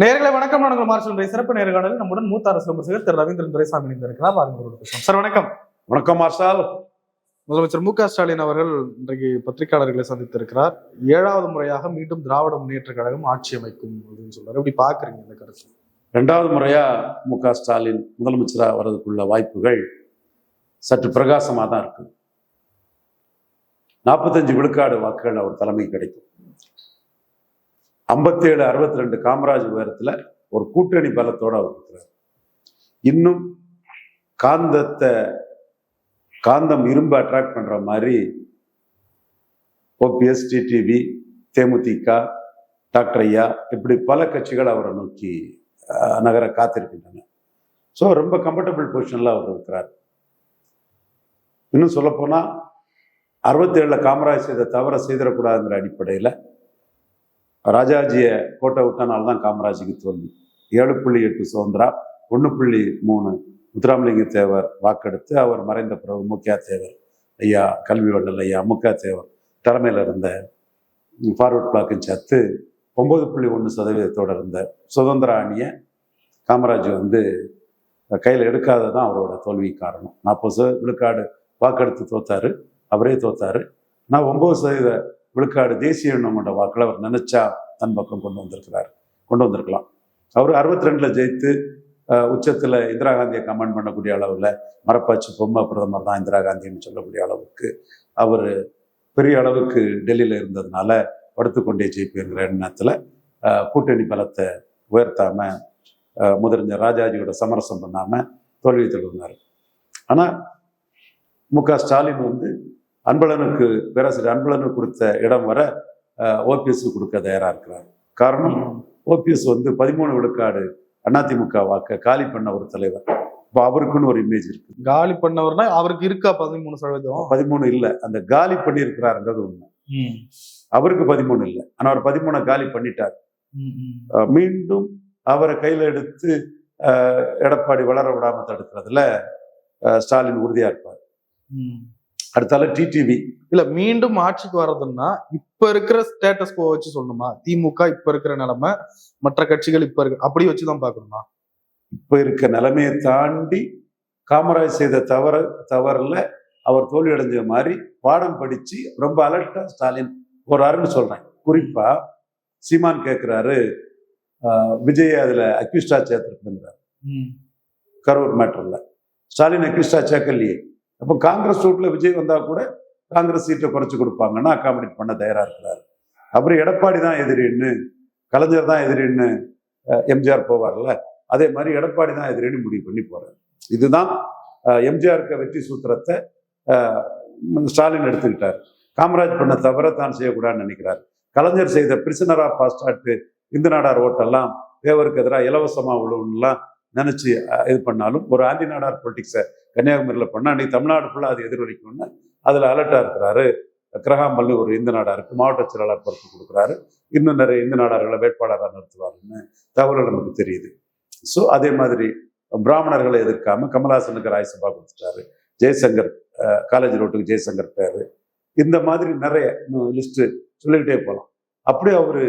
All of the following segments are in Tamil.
நேர்களை வணக்கம். நான் மார்ஷல் சிறப்பு நேர்காணலில் நம்முடன் மூத்த அரசியல் விமர்சகர் திரு ரவீந்திரன் துரைசாமி இருக்கிறார். சார் வணக்கம். வணக்கம் மார்ஷல். முதலமைச்சர் மு.க. ஸ்டாலின் அவர்கள் இன்றைக்கு பத்திரிகையாளர்களை சந்தித்திருக்கிறார். 7வது முறையாக மீண்டும் திராவிட முன்னேற்ற கழகம் ஆட்சி அமைக்கும் அப்படின்னு சொல்றாரு. எப்படி பாக்குறீங்க இந்த கருத்து? 2வது முறையா மு.க. ஸ்டாலின் முதலமைச்சராக வர்றதுக்குள்ள வாய்ப்புகள் சற்று பிரகாசமாக தான் இருக்கு. 45 விழுக்காடு வாக்குகள் அவர் தலைமை கிடைக்கும். 57-62 காமராஜ் உயரத்துல ஒரு கூட்டணி பலத்தோட அவர் இருக்கிறார். இன்னும் காந்தம் இரும்பு அட்ராக்ட் பண்ற மாதிரி ஓபிஎஸ், டிடிவி, தேமுதிக, டாக்டர் ஐயா இப்படி பல கட்சிகள் அவரை நோக்கி நகர காத்திருக்கின்றன. ஸோ ரொம்ப கம்ஃபர்டபுள் பொசிஷன்ல அவர் இருக்கிறார். இன்னும் சொல்லப்போனா 67 காமராஜ் செய்த தவற செய்திடக்கூடாதுங்கிற அடிப்படையில் ராஜாஜியை கோட்டை விட்டனால்தான் காமராஜுக்கு தோல்வி. 7.8 சுதந்திரா, 1.3 முத்துராமலிங்க தேவர் வாக்கெடுத்து அவர் மறைந்த பிறகு முக்கிய தேவர் ஐயா, கல்வி வள்ளல் ஐயா, முக்கிய தேவர் தலைமையில் இருந்த ஃபார்வர்ட் பிளாக்கும் சேர்த்து 9.1% இருந்த சுதந்திர அணியை காமராஜ் கையில் எடுக்காததான் அவரோட தோல்வி காரணம். 40 விழுக்காடு வாக்கெடுத்து தோத்தாரு, அவரே தோத்தாரு. நான் 9% விழுக்காடு தேசிய எண்ணம் கொண்ட வாக்கில் அவர் நினைச்சா தன் பக்கம் கொண்டு வந்திருக்கலாம். அவர் 62 ஜெயித்து உச்சத்தில் இந்திரா காந்தியை கமெண்ட் பண்ணக்கூடிய அளவில் மரப்பாச்சி பொம்மை பிரதமர் தான் இந்திரா காந்தின்னு சொல்லக்கூடிய அளவுக்கு அவர் பெரிய அளவுக்கு டெல்லியில் இருந்ததுனால படுத்துக்கொண்டே ஜெயிப்புங்கிற எண்ணத்தில் கூட்டணி பலத்தை உயர்த்தாம முதலமைச்சர் ராஜாஜியோட சமரசம் பண்ணாம தோல்வி தழுவினார். ஆனால் மு.க. ஸ்டாலின் அன்பழகனுக்கு பேராசிரியர் அன்பழகனுக்கு கொடுத்த இடம் வர ஓபிஎஸ் கொடுக்க தயாரா இருக்கிறார். காரணம், ஓபிஎஸ் 13 விழுக்காடு அதிமுக வாக்க காலி பண்ண ஒரு தலைவர். இப்போ அவருக்குன்னு ஒரு இமேஜ் இருக்கு. காலி பண்ணவர்னா அவருக்கு இருக்கா 13%? 13 இல்லை, அந்த காலி பண்ணி இருக்கிறாருன்றது உண்மை. அவருக்கு 13 இல்லை, ஆனா அவர் 13 காலி பண்ணிட்டார். மீண்டும் அவரை கையில எடுத்து எடப்பாடி வளர விடாம தடுக்கிறதுல ஸ்டாலின் உறுதியா இருப்பார். அடுத்தால டிடிவி இல்ல, மீண்டும் ஆட்சிக்கு வர்றதுன்னா இப்ப இருக்கிற ஸ்டேட்டஸ் கோ வச்சு சொல்லணுமா? திமுக இப்ப இருக்கிற நிலைமை, மற்ற கட்சிகள் இப்ப இருக்கு, அப்படி வச்சுதான் பாக்கணுமா? இப்ப இருக்க நிலைமையை தாண்டி காமராஜ் செய்த தவறுல அவர் தோல்வி அடைஞ்ச மாதிரி பாடம் படிச்சு ரொம்ப அலர்ட்டா ஸ்டாலின் போறாருன்னு சொல்றேன். குறிப்பா சீமான் கேட்கிறாரு, விஜய் அதுல அக்யூஸ்டா சேர்த்திருக்கிறார் கரூர் மேட்டர்ல. ஸ்டாலின் அக்யூஸ்டா சேர்க்கலையே. அப்போ காங்கிரஸ் ரூட்ல விஜய் வந்தா கூட காங்கிரஸ் சீட்டை குறைச்சு கொடுப்பாங்கன்னா அகாமடேட் பண்ண தயாரா இருக்கிறாரு. அப்புறம் எடப்பாடி தான் எதிரின்னு, கலைஞர் தான் எதிரின்னு எம்ஜிஆர் போவார்ல, அதே மாதிரி எடப்பாடி தான் எதிரின்னு முடிவு பண்ணி போறாரு. இதுதான் எம்ஜிஆருக்கு வெற்றி சூத்திரத்தை ஸ்டாலின் எடுத்துக்கிட்டார். காமராஜ் பண்ண தவிர தான் செய்யக்கூடாதுன்னு நினைக்கிறார். கலைஞர் செய்த பிரிசனரா பாஸ்டாட்டு இந்து நாடார் ஓட்டெல்லாம் தேவருக்கு எதிராக இலவசமா விழுவுலாம் நினைச்சு இது பண்ணாலும் ஒரு ஆன்டி நாடார் பொலிட்டிக்ஸை கன்னியாகுமரியில் பண்ணா அன்னைக்கு தமிழ்நாடு ஃபுல்லாக அது எதிரொலிக்கும்னு அதில் அலர்ட்டா இருக்கிறாரு. கிரகாம்பள்ளி ஒரு இந்து நாடாருக்கு மாவட்ட செயலாளர் பொறுப்பு கொடுக்குறாரு. இன்னும் நிறைய இந்து நாடார்களை வேட்பாளராக நிறுத்துவாருன்னு தகவல் நமக்கு தெரியுது. ஸோ அதே மாதிரி பிராமணர்களை எதிர்க்காம கமல்ஹாசனுக்கு ராஜ்யசபா கொடுத்துட்டாரு. ஜெய்சங்கர் காலேஜ் ரோட்டுக்கு ஜெய்சங்கர் பேரு. இந்த மாதிரி நிறைய லிஸ்ட் சொல்லிக்கிட்டே போகலாம். அப்படியே அவரு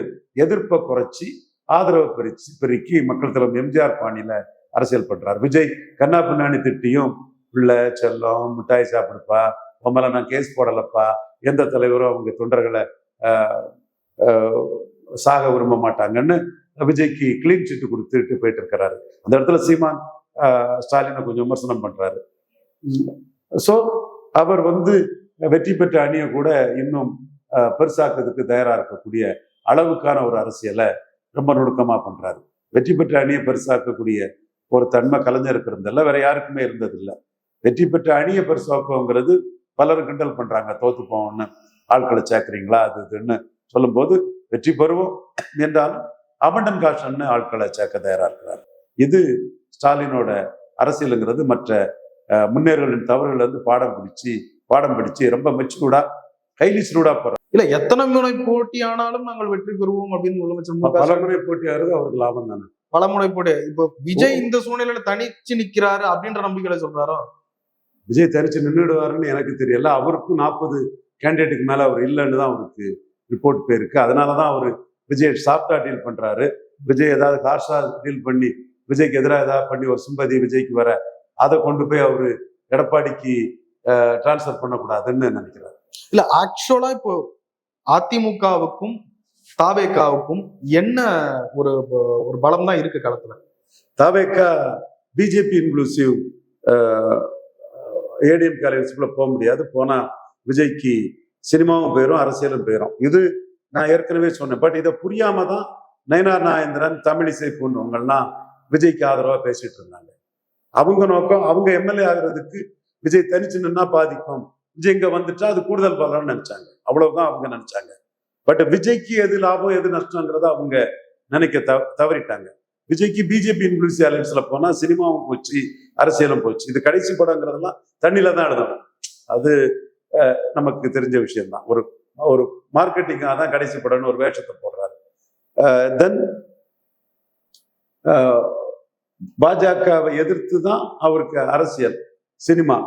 எதிர்ப்பை குறைச்சி ஆதரவை பெருக்கி மக்கள் தலைவர் எம்ஜிஆர் பாணியில அரசியல் பண்றாரு. விஜய் கண்ணா பின்னாணி திட்டியும் பிள்ளை செல்லம் மிட்டாய் சாப்பிடுப்பா, உம்மல நான் கேஸ் போடலப்பா, எந்த தலைவரும் அவங்க தொண்டர்களை சாக விரும்ப மாட்டாங்கன்னு விஜய்க்கு கிளீன் சீட்டு கொடுத்துட்டு போயிட்டு இருக்கிறாரு. அந்த இடத்துல சீமான் ஸ்டாலினை கொஞ்சம் விமர்சனம் பண்றாரு. ஸோ அவர் வெற்றி பெற்ற அணியை கூட இன்னும் பெருசாக்குறதுக்கு தயாரா இருக்கக்கூடிய அளவுக்கான ஒரு அரசியலை ரொம்ப நுணுக்கமா பண்றாரு. வெற்றி பெற்ற அணியை பெருசாக்கக்கூடிய ஒரு தன்மை கலைஞருக்கு இருந்ததில்ல, வேற யாருக்குமே இருந்ததில்லை. வெற்றி பெற்ற அணியை பெருசாக்குங்கிறது பலரும் கிண்டல் பண்றாங்க. தோத்து போவோம்னு ஆட்களை சேர்க்குறீங்களா அது இதுன்னு சொல்லும் போது வெற்றி பெறுவோம் என்றாலும் அபண்டன் காஷன்னு ஆட்களை சேர்க்க தயாரா இருக்கிறார். இது ஸ்டாலினோட அரசியலுங்கிறது மற்ற முன்னேறுகளின் தவறுகள் பாடம் பிடிச்சு ரொம்ப மெச்சூர்டா ஹைலி ஸ்ரூடா போறார். இல்ல, எத்தனை முறை போட்டி ஆனாலும் நாங்கள் வெற்றி பெறுவோம் அப்படின்னு முதலமைச்சர் பலமுறை போட்டியாகிறது அவருக்கு லாபம் தானே. பலமுறை போட்டி. இப்போ விஜய் இந்த சூழ்நிலையில தனிச்சு நிக்கிறாரு அப்படின்ற நம்பிக்கையில சொல்றாரோ? விஜய் தனிச்சு நின்றுடுவாருன்னு எனக்கு தெரியல. அவருக்கும் 40 கேண்டிடேட்டுக்கு மேல அவர் இல்லைன்னு தான் அவருக்கு ரிப்போர்ட் போயிருக்கு. அதனாலதான் அவரு விஜய் சாஃப்டா டீல் பண்றாரு. விஜய் ஏதாவது கார்ஷா டீல் பண்ணி விஜய்க்கு எதிராக ஏதாவது பண்ணி ஒரு சிம்பதி விஜய்க்கு வர அதை கொண்டு போய் அவரு எடப்பாடிக்கு டிரான்ஸ்ஃபர் பண்ணக்கூடாதுன்னு நினைக்கிறார். இல்ல ஆக்சுவலா இப்போ அதிமுகவுக்கும் தாவேகாவுக்கும் என்ன ஒரு ஒரு பலம் தான் இருக்கு களத்துல? தாவேகா பிஜேபி இன்க்ளூசிவ் ஏடிஎம் காலேஜ்குள்ள போக முடியாது. போனா விஜய்க்கு சினிமாவும் போயிடும், அரசியலும் போயிடும். இது நான் ஏற்கனவே சொன்னேன். பட் இதை புரியாம தான் நயனார் நாகேந்திரன், தமிழிசை போன்றவங்கள்லாம் விஜய்க்கு ஆதரவா பேசிட்டு இருந்தாங்க. அவங்க நோக்கம் அவங்க எம்எல்ஏ ஆகுறதுக்கு விஜய் தனிச்சு நின்னா பாதிக்கும், விஜய் இங்க வந்துட்டா அது கூடுதல் பலன்னு நினைச்சாங்க. அவ்வளவுதான் அவங்க நினைச்சாங்க. பட் விஜய்க்கு எது லாபம் எது நஷ்டங்கிறத அவங்க நினைக்க தவறிட்டாங்க. விஜய்க்கு பிஜேபி இன்க்ளூசிவ் அலையன்ஸ்ல போனா சினிமாவும் போச்சு, அரசியலும் போச்சு. இது கடைசி படங்கிறதெல்லாம் தண்ணியில தான் எழுதணும். அது நமக்கு தெரிஞ்ச விஷயம் தான். ஒரு ஒரு மார்க்கெட்டிங்காக தான் கடைசி படம்னு ஒரு வேஷத்தை போடுறாரு. தென் பாஜகவை எதிர்த்து தான் அவருக்கு அரசியல், சினிமா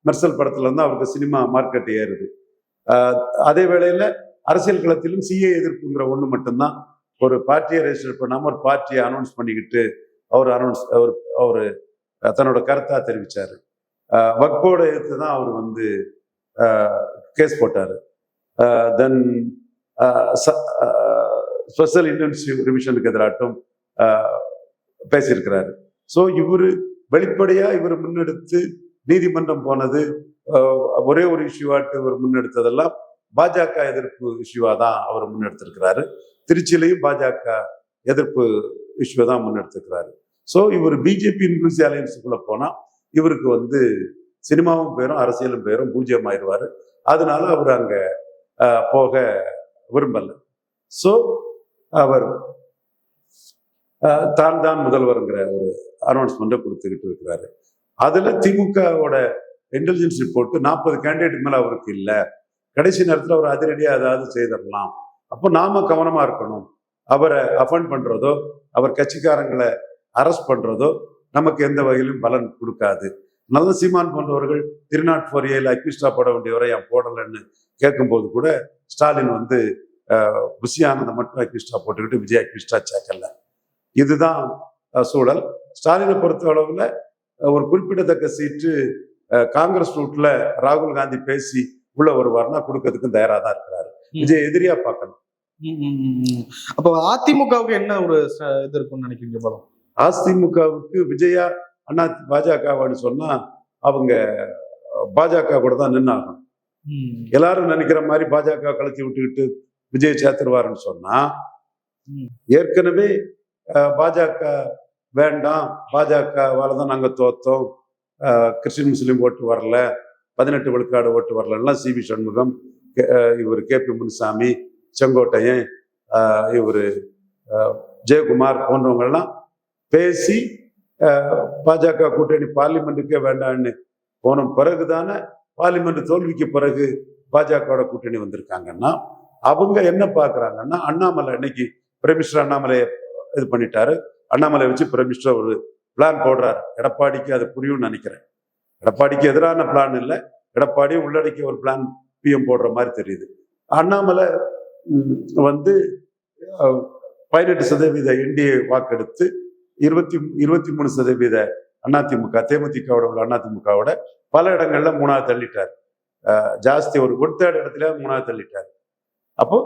மெர்சல் படத்துல இருந்து அவருக்கு சினிமா மார்க்கெட் ஏறுது. அதே வேளையில அரசியல் களத்திலும் சிஏ எதிர்ப்புங்கிற ஒண்ணு மட்டும்தான். ஒரு பார்ட்டியை ரெஜிஸ்டர் பண்ணாம ஒரு பார்ட்டியை அனௌன்ஸ் பண்ணிக்கிட்டு அவரு தன்னோட கருத்தா தெரிவிச்சாரு. வக்போட எதிர்த்து தான் அவர் வந்து கேஸ் போட்டாரு. தென் ஸ்பெஷல் இன்டென்சிவ் ரிவிஷனுக்கு எதிராட்டும் பேசியிருக்கிறாரு. ஸோ இவரு வெளிப்படையா இவர் முன்னெடுத்து நீதிமன்றம் போனது ஒரே ஒரு இஷ்யூவாட்டு இவர் முன்னெடுத்ததெல்லாம் பாஜக எதிர்ப்பு இஷ்யூவா தான் அவர் முன்னெடுத்திருக்கிறாரு. திருச்சியிலையும் பாஜக எதிர்ப்பு இஷ்யூவை தான் முன்னெடுத்திருக்கிறாரு. ஸோ இவர் பிஜேபி இன்க்ளூசிவ் அலையன்ஸுக்குள்ள போனா இவருக்கு வந்து சினிமாவும் போயிடும், அரசியலும் போயிடும், பூஜ்ஜியம் ஆயிடுவாரு. அதனால அவர் அங்க போக விரும்பல. ஸோ அவர் தான் முதல்வருங்கிற ஒரு அனௌன்ஸ்மெண்ட்டை கொடுத்துக்கிட்டு இருக்கிறாரு. அதுல திமுகவோட இன்டெலிஜென்ஸ் ரிப்போர்ட் 40 கேண்டிடேட் மேல அவருக்கு இல்லை, கடைசி நேரத்தில் அவர் அதிரடியா ஏதாவது செய்திடலாம், அப்போ நாம கவனமா இருக்கணும், அவரை அஃபண்ட் பண்றதோ அவர் கட்சிக்காரங்களை அரெஸ்ட் பண்றதோ நமக்கு எந்த வகையிலும் பலன் கொடுக்காது. நல்ல சீமான் போன்றவர்கள் 304A அக்விஸ்டா போட வேண்டியவரை ஏன் போடலன்னு கேட்கும்போது கூட ஸ்டாலின் வந்து புஷியானதை மட்டும் அக்விஸ்டா போட்டுக்கிட்டு விஜய் அக்விஸ்டா சேர்க்கல. இதுதான் சூழல். ஸ்டாலினை பொறுத்த அளவுல ஒரு குறிப்பிடத்தக்க சீட்டு காங்கிரஸ் ரூட்ல ராகுல் காந்தி பேசி உள்ள வருவார்னா கொடுக்கறதுக்கும் தயாரா தான் இருக்கிறாரு. விஜய் எதிரியா பார்க்கணும். அப்ப அதிமுகவுக்கு என்ன ஒரு இது இருக்கும்னு நினைக்கிறீங்க பலம்? அதிமுகவுக்கு விஜயா அண்ணா பாஜகவான்னு சொன்னா அவங்க பாஜக கூட தான் நின்னாகணும். எல்லாரும் நினைக்கிற மாதிரி பாஜக கலத்தி விட்டுக்கிட்டு விஜய் சேர்த்துருவாருன்னு சொன்னா ஏற்கனவே பாஜக வேண்டாம், பாஜகவால தான் நாங்க தோத்தோம், கிறிஸ்டின் முஸ்லீம் ஓட்டு வரல, 18 விழுக்காடு ஓட்டு வரலாம் சிவி சண்முகம், இவர் KP முனுசாமி, செங்கோட்டையன், இவர் ஜெயக்குமார் போன்றவங்கெல்லாம் பேசி பாஜக கூட்டணி பார்லிமெண்ட்டுக்கே வேண்டான்னு போன பிறகுதானே பார்லிமெண்ட் தோல்விக்கு பிறகு பாஜகவோட கூட்டணி வந்திருக்காங்கன்னா அவங்க என்ன பாக்குறாங்கன்னா அண்ணாமலை இன்னைக்கு பிரைம் மினிஸ்டர் அண்ணாமலையை இது பண்ணிட்டாரு. அண்ணாமலை வச்சு பிரைம் மினிஸ்டர் ஒரு பிளான் போடுறாரு. எடப்பாடிக்கு அது புரியும்னு நினைக்கிறேன். எடப்பாடிக்கு எதிரான பிளான் இல்லை, எடப்பாடியும் உள்ளடக்கிய ஒரு பிளான் PM போடுற மாதிரி தெரியுது. அண்ணாமலை வந்து 18% NDA வாக்கெடுத்து 23% அதிமுக தேமுதிகவோட உள்ள அதிமுகவோட பல இடங்கள்ல 3வது தள்ளிட்டார். ஜாஸ்தி ஒரு 1/3 இடத்துல 3வது தள்ளிட்டார். அப்போ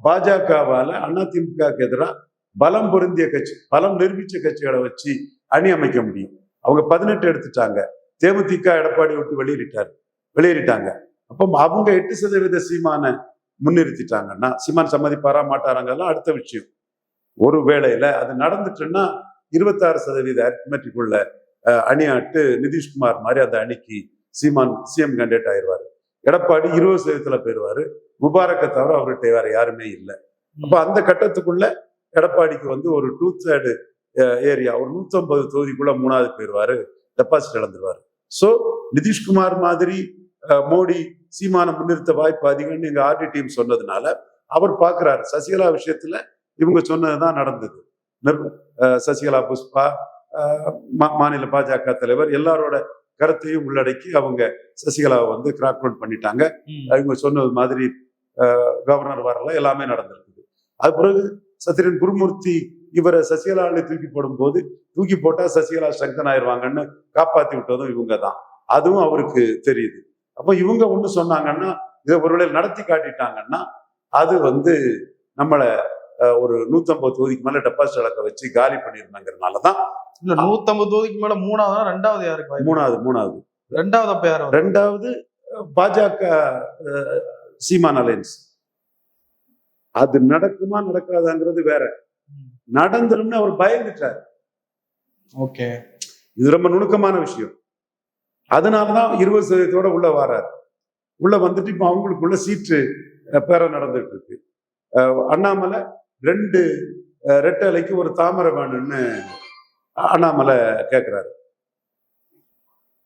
பாஜகவால அதிமுகவுக்கு எதிராக பலம் பொருந்திய கட்சி, பலம் நிரூபிச்ச கட்சிகளை வச்சு அணி அமைக்க முடியும். அவங்க 18 எடுத்துட்டாங்க. தேமுதிக எடப்பாடி விட்டு வெளியேறிட்டாங்க. அப்போ அவங்க 8% சீமான முன்னிறுத்திட்டாங்கன்னா சீமான் சம்மதிப்பாரா மாட்டாராங்கலாம் அடுத்த விஷயம். ஒரு வேளையில அது நடந்துட்டுன்னா 26% அரித்மெட்டிக் உள்ள அணியாட்டு நிதிஷ்குமார் மாதிரி அந்த அணிக்கு சீமான் CM கேண்டிடேட் ஆயிடுவாரு. எடப்பாடி 20% போயிடுவாரு. முபாரக்கை தவிர அவர்கிட்ட வேற யாருமே இல்லை. அப்ப அந்த கட்டத்துக்குள்ள எடப்பாடிக்கு வந்து ஒரு 2/3 ஏரியா, ஒரு 150 தொகுதிக்குள்ள 3வது போயிடுவாரு, டெபாசிட் இழந்துருவாரு. ஸோ நிதிஷ்குமார் மாதிரி மோடி சீமான முன்னிறுத்த வாய்ப்பு அதிகம்னு எங்க RD டீம் சொன்னதுனால அவர் பாக்குறாரு சசிகலா விஷயத்துல இவங்க சொன்னதுதான் நடந்தது. சசிகலா, புஷ்பா, மாநில பாஜக தலைவர் எல்லாரோட கருத்தையும் உள்ளடக்கி அவங்க சசிகலாவை வந்து கிராக் டவுன் பண்ணிட்டாங்க. இவங்க சொன்னது மாதிரி கவர்னர் வரல, எல்லாமே நடந்திருக்குது. அது பிறகு சத்யன் குருமூர்த்தி இவரை சசிகலாவை தூக்கி போடும்போது தூக்கி போட்டா சசிகலா ஸ்ட்ரெங்தன் ஆயிடுவாங்கன்னு காப்பாத்தி விட்டதும் இவங்க தான். அதுவும் அவருக்கு தெரியுது. அப்போ இவங்க ஒண்ணு சொன்னாங்கன்னா, இதை ஒருவேளை நடத்தி காட்டிட்டாங்கன்னா அது நம்மளை ஒரு 150 தொகுதிக்கு மேல டெபாசிட் இழக்க வச்சு காலி பண்ணிருந்தாங்கிறதுனாலதான். இல்ல 150 தொகுதிக்கு மேல மூணாவது, ரெண்டாவது யாருக்கு வாய்ப்பு? மூணாவது ரெண்டாவது அப்ப யாரு? ரெண்டாவது பாஜக சீமான் அலையன்ஸ். அது நடக்குமா நடக்காதாங்கிறது வேற. நடந்துரும்னு அவர் பயந்துட்டார். ஓகே, இது ரொம்ப நுணுக்கமான விஷயம். அதனாலதான் 20% உள்ள வராரு. உள்ள வந்துட்டு இப்ப அவங்களுக்குள்ள சீட்டு பேர நடந்துட்டு இருக்கு. அண்ணாமலை 2 ரெட்டலைக்கு ஒரு தாமரை வேணும்னு அண்ணாமலை கேட்கிறாரு.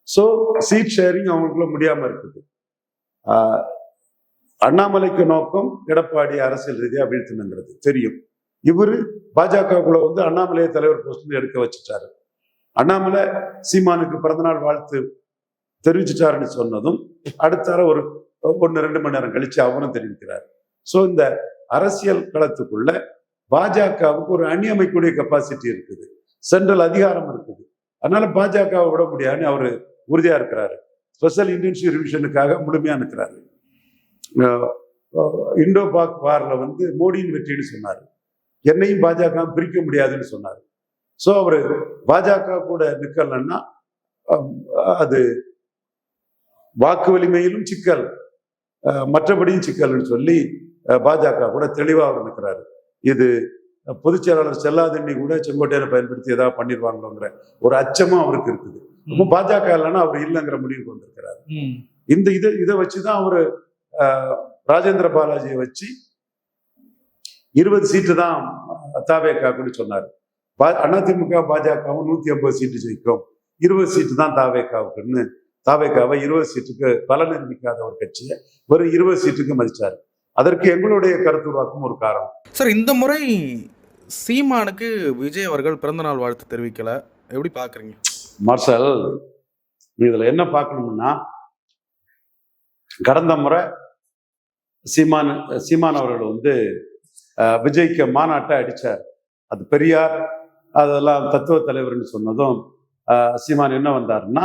சோ சீட் ஷேரிங் அவங்களுக்குள்ள முடியாம இருக்குது. அண்ணாமலைக்கு நோக்கம் எடப்பாடி அரசியல் ரீதியா வீழ்த்தணுங்கிறது தெரியும். இவரு பாஜகக்குள்ள அண்ணாமலையை தலைவர் போஸ்ட் எடுக்க வச்சுட்டாரு. அண்ணாமலை சீமானுக்கு பிறந்தநாள் வாழ்த்து தெரிவிச்சுட்டாருன்னு சொன்னதும் அடுத்தார ஒரு 1-2 மணி நேரம் கழிச்சு அவரும் தெரிவிக்கிறார். சோ இந்த அரசியல் களத்துக்குள்ள பாஜகவுக்கு ஒரு அணி அமைக்கக்கூடிய கெப்பாசிட்டி இருக்குது, சென்ட்ரல் அதிகாரம் இருக்குது. அதனால பாஜகவை விட முடியாதுன்னு அவரு உறுதியா இருக்கிறாரு. ஸ்பெஷல் இன்டென்சிவ் ரிவிஷனுக்காக முழுமையா இருக்கிறாரு. இண்டோ பாக் வார்ல மோடியின் வெற்றின்னு சொன்னாரு. என்னையும் பாஜக பிரிக்க முடியாதுன்னு சொன்னாரு. சோ அவரு பாஜக கூட நிக்கலன்னா அது வாக்கு வலிமையிலும் சிக்கல், மற்றபடியும் சிக்கல்னு சொல்லி பாஜக கூட தெளிவா அவர் நிற்கிறாரு. இது பொதுச் செயலாளர் செல்லாதண்ணி கூட செங்கோட்டையனை பயன்படுத்தி ஏதாவது பண்ணிடுவாங்களோங்கிற ஒரு அச்சமும் அவருக்கு இருக்குது. இப்போ பாஜக இல்லைன்னா அவர் இல்லைங்கிற முடிவுக்கு வந்திருக்கிறாரு. இதை வச்சுதான் அவரு ராஜேந்திர பாலாஜியை வச்சு 20 சீட்டு தான் தாவேக்காக்குன்னு சொன்னாரு. அதிமுக பாஜகவும் 150 சீட்டு ஜெயிக்கும், 20 சீட்டு தான் தாவேக்காவுக்குன்னு தாவேக்காவை 20 சீட்டுக்கு பலன் நிரூபிக்காத ஒரு கட்சியை ஒரு 20 சீட்டுக்கு மதிச்சாரு. அதற்கு எங்களுடைய கருத்துருவாக்கும் ஒரு காரணம். சார், இந்த முறை சீமானுக்கு விஜய் அவர்கள் பிறந்தநாள் வாழ்த்து தெரிவிக்கல, எப்படி பாக்குறீங்க? மார்ஷல், இதுல என்ன பார்க்கணும்னா, கடந்த முறை சீமான் அவர்கள் விஜய்க்கு மாநாட்டை அடிச்சார். அது பெரியார் அதெல்லாம் தத்துவ தலைவர்னு சொன்னதும் சீமான் என்ன வந்தாருன்னா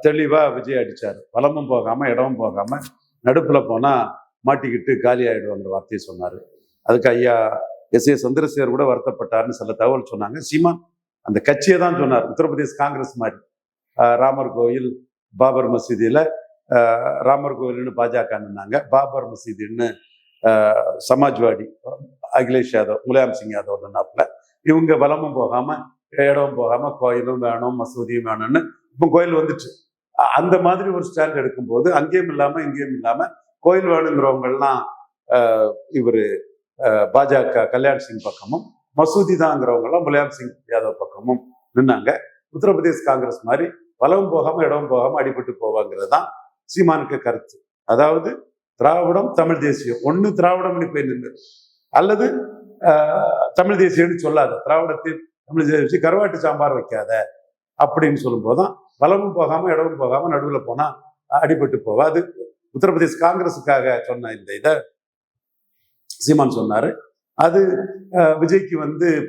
தெளிவா விஜய் அடிச்சாரு. வலமும் போகாம இடமும் போகாம நடுப்புல போனா மாட்டிக்கிட்டு காலி ஆயிடுவாங்கிற வார்த்தையை சொன்னாரு. அதுக்கு ஐயா எஸ்.ஏ. சந்திரசேகர் கூட வருத்தப்பட்டாருன்னு சில தகவல் சொன்னாங்க. சீமான் அந்த கட்சியை தான் சொன்னார். உத்தரப்பிரதேச காங்கிரஸ் மாதிரி ராமர் கோயில் பாபர் மசீதியில ராமர் கோயில்னு பாஜக நின்னாங்க, பாபர் மசீதின்னு சமாஜ்வாடி அகிலேஷ் யாதவ் முலாயம் சிங் யாதவ் நின்னாப்புல. இவங்க வலமும் போகாம இடமும் போகாம கோயிலும் வேணும் மசூதியும் வேணும்னு இப்போ கோயில் வந்துச்சு. அந்த மாதிரி ஒரு ஸ்டாண்ட் எடுக்கும்போது அங்கேயும் இல்லாம இங்கேயும் இல்லாம கோயில் வேணுங்கிறவங்கெல்லாம் இவரு பாஜக கல்யாண் சிங் பக்கமும், மசூதி தாங்கிறவங்க எல்லாம் முலாயம் சிங் யாதவ் பக்கமும் நின்னாங்க. உத்தரப்பிரதேச காங்கிரஸ் மாதிரி வலவும் போகாம இடமும் போகாம அடிபட்டு போவாங்கிறது தான் சீமானுக்கு கருத்து. அதாவது திராவிடம் தமிழ் தேசியம், ஒண்ணு திராவிடம் போய் நின்று அல்லது தமிழ் தேசியம்னு சொல்லாத, திராவிடத்தில் தமிழ் தேசியம் வச்சு கருவாட்டு சாம்பார் வைக்காத அப்படின்னு சொல்லும் போதுதான் வலமும் போகாம இடமும் போகாம நடுவில் போனா அடிபட்டு போவா. அது உத்தரப்பிரதேச காங்கிரஸுக்காக சொன்ன இந்த இதை சீமான் சொன்னாரு. அது விஜய்க்கு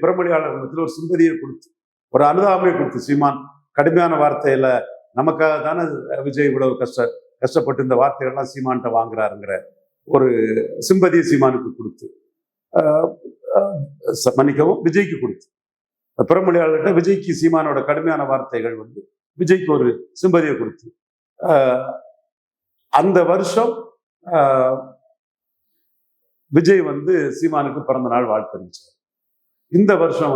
பிறமொழியாளர் மத்தியில் ஒரு சிம்பதியை கொடுத்து, ஒரு அனுதாபமே கொடுத்து, சீமான் கடுமையான வார்த்தையில நமக்காக தானே விஜய் இவ்வளவு கஷ்டப்பட்டு இந்த வார்த்தைகள்லாம் சீமான்கிட்ட வாங்குறாருங்கிற ஒரு சிம்பதியை சீமானுக்கு கொடுத்து, மன்னிக்கவும் விஜய்க்கு கொடுத்து, பிறமொழியாளர்கிட்ட விஜய்க்கு சீமானோட கடுமையான வார்த்தைகள் விஜய்க்கு ஒரு சிம்பதியை கொடுத்து, அந்த வருஷம் விஜய் சீமானுக்கு பிறந்த நாள் வாழ்த்து தெரிவிச்சார். இந்த வருஷம்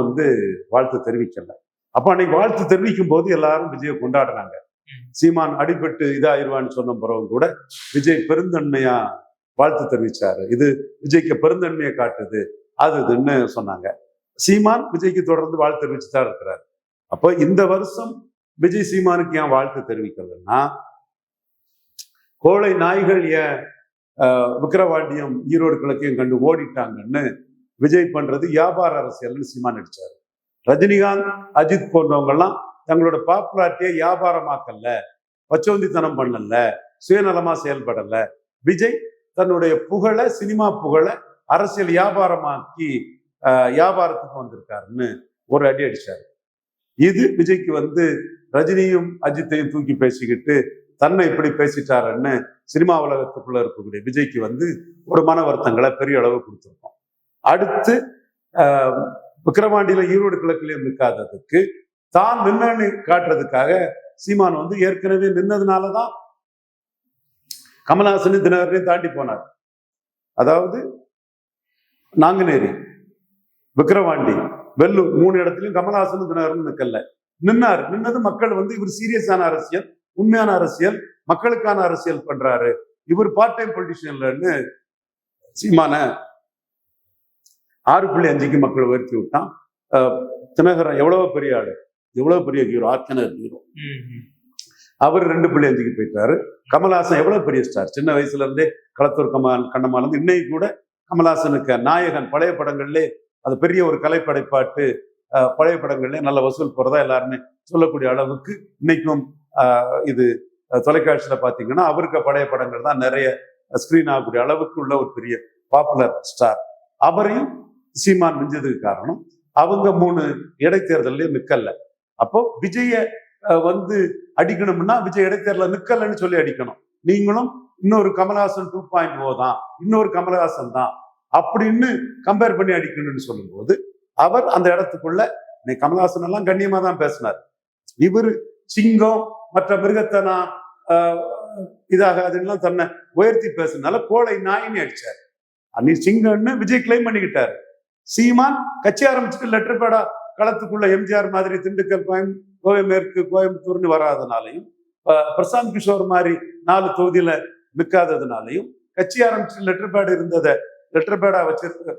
வாழ்த்து தெரிவிக்கல. அப்ப அன்னைக்கு வாழ்த்து தெரிவிக்கும் போது எல்லாரும் விஜயை கொண்டாடுறாங்க. சீமான் அடிபட்டு இதாயிருவான்னு சொன்ன பிறகு கூட விஜய் பெருந்தன்மையா வாழ்த்து தெரிவிச்சாரு. இது விஜய்க்கு பெருந்தன்மையை காட்டுது அதுன்னு சொன்னாங்க. சீமான் விஜய்க்கு தொடர்ந்து வாழ்த்து தெரிவிச்சுதான் இருக்கிறார். அப்போ இந்த வருஷம் விஜய் சீமானுக்கு ஏன் வாழ்த்து தெரிவிக்கலன்னா, கோழை நாய்கள் ஏன் விக்கிரவாண்டியம் ஈரோடு கிழக்கையும் கண்டு ஓடிட்டாங்கன்னு விஜய் பண்றது வியாபார அரசியல்னு சீமான் அடிச்சாரு. ரஜினிகாந்த் அஜித் போன்றவங்க எல்லாம் தங்களோட பாப்புலாரிட்டியை வியாபாரமாக்கல, பச்சோந்தித்தனம் பண்ணல, சுயநலமா செயல்படல. விஜய் தன்னுடைய புகழை, சினிமா புகழை அரசியல் வியாபாரமாக்கி வியாபாரத்துக்கு வந்திருக்காருன்னு ஒரு அடி அடிச்சாரு. இது விஜய்க்கு வந்து ரஜினியும் அஜித்தையும் தூக்கி பேசிக்கிட்டு தன்னை இப்படி பேசிட்டாருன்னு சினிமா உலகத்துக்குள்ள இருக்கக்கூடிய விஜய்க்கு வந்து ஒரு மன வருத்தங்களை பெரிய அளவு கொடுத்துருக்கோம். அடுத்து விக்கிரவாண்டியில ஈரோடு கிழக்குலயும் நிற்காததுக்கு தான் நின்னு காட்டுறதுக்காக சீமான் வந்து ஏற்கனவே நின்னதுனாலதான் கமல்ஹாசனையும் தினகரனையும் தாண்டி போனார். அதாவது நாங்குநேரி, விக்கிரவாண்டி, வெள்ளூர் 3 இடத்துலயும் கமல்ஹாசனும் தினகரனும் நிக்கல. நின்னது மக்கள் வந்து இவர் சீரியஸான அரசியல், உண்மையான அரசியல், மக்களுக்கான அரசியல் பண்றாரு, இவர் பார்ட் டைம் பொலிட்டிஷியன்லன்னு சீமான 6.5க்கு மக்கள் உயர்த்தி விட்டான். தினகரன் எவ்வளவு பெரிய ஆளு, எவ்வளவு பெரிய ஹீரோ, ஆர்கனர் ஹீரோ, அவர் 2.5க்கு போயிட்டாரு. கமல்ஹாசன் எவ்வளவு பெரிய ஸ்டார், சின்ன வயசுல இருந்தே களத்தூர் கண்ணம்மால இருந்து இன்னைக்கு கூட கமல்ஹாசனுக்கு நாயகன், பழைய படங்கள்லே அது பெரிய ஒரு கலைப்படைப்பாட்டு, பழைய படங்கள்ல நல்ல வசூல் போறதா எல்லாருமே சொல்லக்கூடிய அளவுக்கு இன்னைக்கும் இது தொலைக்காட்சியில பாத்தீங்கன்னா அவருக்கு பழைய படங்கள் தான் நிறைய ஸ்கிரீன் ஆகக்கூடிய அளவுக்கு உள்ள ஒரு பெரிய பாப்புலர் ஸ்டார். அவரையும் சீமான் மிஞ்சதுக்கு காரணம் அவங்க 3 இடைத்தேர்தலையும் நிக்கல. அப்போ விஜய வந்து அடிக்கணும்னா விஜய் இடைத்தேர்தல நிக்கலன்னு சொல்லி அடிக்கணும். நீங்களும் இன்னொரு கமல்ஹாசன் 2.0 தான், இன்னொரு கமல்ஹாசன் தான் அப்படின்னு கம்பேர் பண்ணி அடிக்கணும்னு சொல்லும்போது அவர் அந்த இடத்துக்குள்ள கமல்ஹாசன் எல்லாம் கண்ணியமா தான் பேசினார். இவர் சிங்கம் மற்ற மிருகத்தை நான் இதாகாதுன்னா தன்னை உயர்த்தி பேசுனால கோழை நாயின்னு அடிச்சார். அன்னி சிங்கம்னு விஜய் கிளைம் பண்ணிக்கிட்டாரு. சீமான் கட்சி ஆரம்பிச்சுட்டு லெட்டர் பேடா களத்துக்குள்ள எம்ஜிஆர் மாதிரி திண்டுக்கல், கோவை மேற்கு, கோயம்புத்தூர்னு வராதனாலையும், பிரசாந்த் கிஷோர் மாதிரி 4 தொகுதியில நிற்காததுனாலையும், கட்சி ஆரம்பிச்சுட்டு லெட்டர் பேடா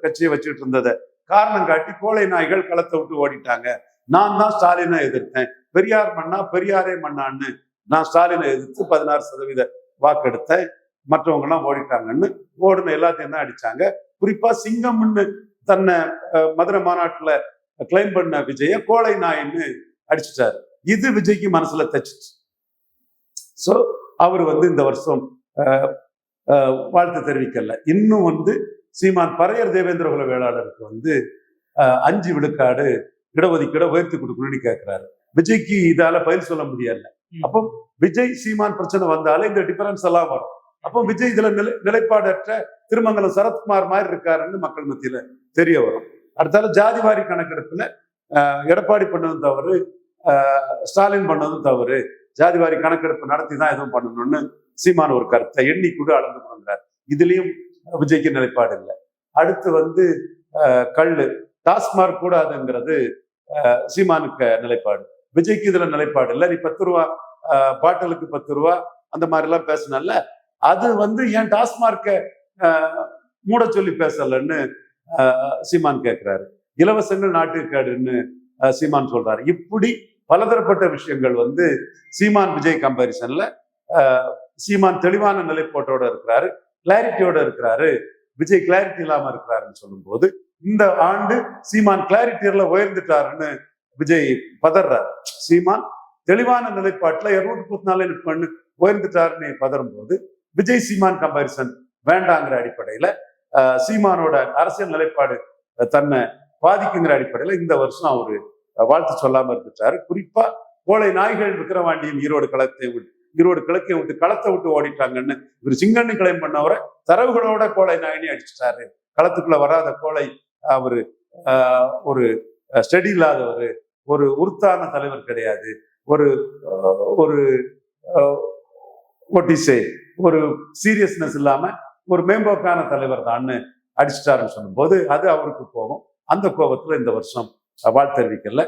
கட்சியை வச்சுட்டு இருந்ததை காரணம் காட்டி கோழை நாய்கள் களத்தை விட்டு ஓடிட்டாங்க. நான் தான் ஸ்டாலினை எதிர்த்தேன், பெரியார் மண்ணா பெரியாரே மண்ணான்னு நான் ஸ்டாலினை எதிர்த்து 16% வாக்கெடுத்தேன், மற்றவங்க எல்லாம் ஓடிட்டாங்கன்னு ஓடுன எல்லாத்தையும் தான் அடிச்சாங்க. குறிப்பா சிங்கம்னு தன்னை மதுரை மாநாட்டுல கிளைம் பண்ண விஜய கோழை நாயின்னு அடிச்சுட்டாரு. இது விஜய்க்கு மனசுல தச்சுச்சு. சோ அவர் வந்து இந்த வருஷம் வாழ்த்து தெரிவிக்கல. இன்னும் வந்து சீமான் பறையர் தேவேந்திர குல வேளாளருக்கு வந்து 5 விழுக்காடு இடஒதுக்கீடு உயர்த்தி கொடுக்கணும்னு கேட்கிறாரு. விஜய்க்கு இதால பதில் சொல்ல முடியல. அப்போ விஜய் சீமான் பிரச்சனை வந்தாலே இந்த டிஃபரன்ஸ் எல்லாம் வரும். அப்போ விஜய் இதுல நிலைப்பாடற்ற திருமங்கலம் சரத்குமார் மாதிரி இருக்காருன்னு மக்கள் மத்தியில தெரிய வரும். அடுத்தால ஜாதிவாரி கணக்கெடுப்புல எடப்பாடி பண்ணதும் தவறு, ஸ்டாலின் பண்ணதும் தவறு, ஜாதிவாரி கணக்கெடுப்பு நடத்தி தான் எதுவும் பண்ணணும்னு சீமான் ஒரு கருத்தை எண்ணி கூட அளந்து கொடுங்கிறார். இதுலயும் விஜய்க்கு நிலைப்பாடு இல்லை. அடுத்து வந்து கள்ளு, டாஸ்மார்க் கூடாதுங்கிறது சீமானுக்கு நிலைப்பாடு. விஜய்க்கு இதுல நிலைப்பாடு இல்லை. நீ 10 ரூபா பாட்டிலுக்கு 10 ரூபா அந்த மாதிரி எல்லாம் பேசினல்ல, அது வந்து ஏன் டாஸ்மார்க்க மூட சொல்லி பேசலன்னு சீமான் கேட்கிறாரு. இலவசங்கள் நாட்டுக்காடுன்னு சீமான் சொல்றாரு. இப்படி பலதரப்பட்ட விஷயங்கள் வந்து சீமான் விஜய் கம்பாரிசன்ல சீமான் தெளிவான நிலைப்பாட்டோட இருக்கிறாரு, கிளாரிட்டியோட இருக்கிறாரு, விஜய் கிளாரிட்டி இல்லாம இருக்கிறாருன்னு சொல்லும் போது இந்த ஆண்டு சீமான் கிளாரிட்டியில உயர்ந்துட்டாருன்னு விஜய் பதறாரு. சீமான் தெளிவான நிலைப்பாட்டுல 234 பண்ணு உயர்ந்துட்டாருன்னு பதறும் போது விஜய் சீமான் கம்பாரிசன் வேண்டாங்கிற அடிப்படையில சீமானோட அரசியல் நிலைப்பாடு தன்னை பாதிக்குங்கிற அடிப்படையில இந்த வருஷம் அவரு வாழ்த்து சொல்லாம இருந்துட்டாரு. குறிப்பா கோழை நாய்கள் விக்கிரவாண்டியும் ஈரோடு கிழக்கையும் விட்டு களத்தை விட்டு ஓடிட்டாங்கன்னு இவர் சிங்கன்னு கிளைம் பண்ணவரை தரவுகளோட கோழை நாயினே அடிச்சுட்டாரு. களத்துக்குள்ள வராத கோழை அவரு ஒரு ஸ்டடி இல்லாதவர், ஒரு உருத்தான தலைவர் கிடையாது, ஒரு ஒரு ஒரு சீரியஸ்னஸ் இல்லாம ஒரு மேம்போக்கான தலைவர் தான் அடிச்சுட்டாருன்னு சொல்லும் போது அது அவருக்கு கோபம். அந்த கோபத்துல இந்த வருஷம் வாழ்த்து தெரிவிக்கல.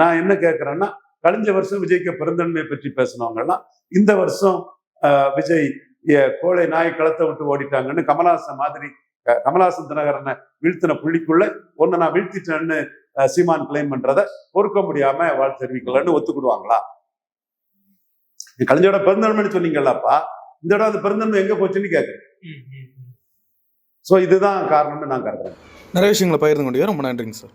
நான் என்ன கேட்கிறேன்னா, கழிஞ்ச வருஷம் விஜய்க்கு பெருந்தன்மையை பற்றி பேசினவங்க எல்லாம் இந்த வருஷம் விஜய் கோழை நாய் களத்தை விட்டு ஓடிட்டாங்கன்னு கமல்ஹாசன் தினகரனை வீழ்த்தின புள்ளிக்குள்ள ஒன்னு நான் வீழ்த்திட்டேன்னு சீமான் கிளைம் பண்றதை பொறுக்க முடியாம வாழ்த்து தெரிவிக்கலன்னு ஒத்துக்கிடுவாங்களா? கலைஞரோட பெருந்தன்மைன்னு சொன்னீங்களாப்பா, இந்த இடம் அந்த பெருந்தன்மை எங்க போச்சுன்னு கேட்குறேன். சோ இதுதான் காரணம்னு நான் கருதுறேன். நிறைய விஷயங்களை பகிர்ந்து கொண்டீங்க. ரொம்ப நன்றிங்க சார்.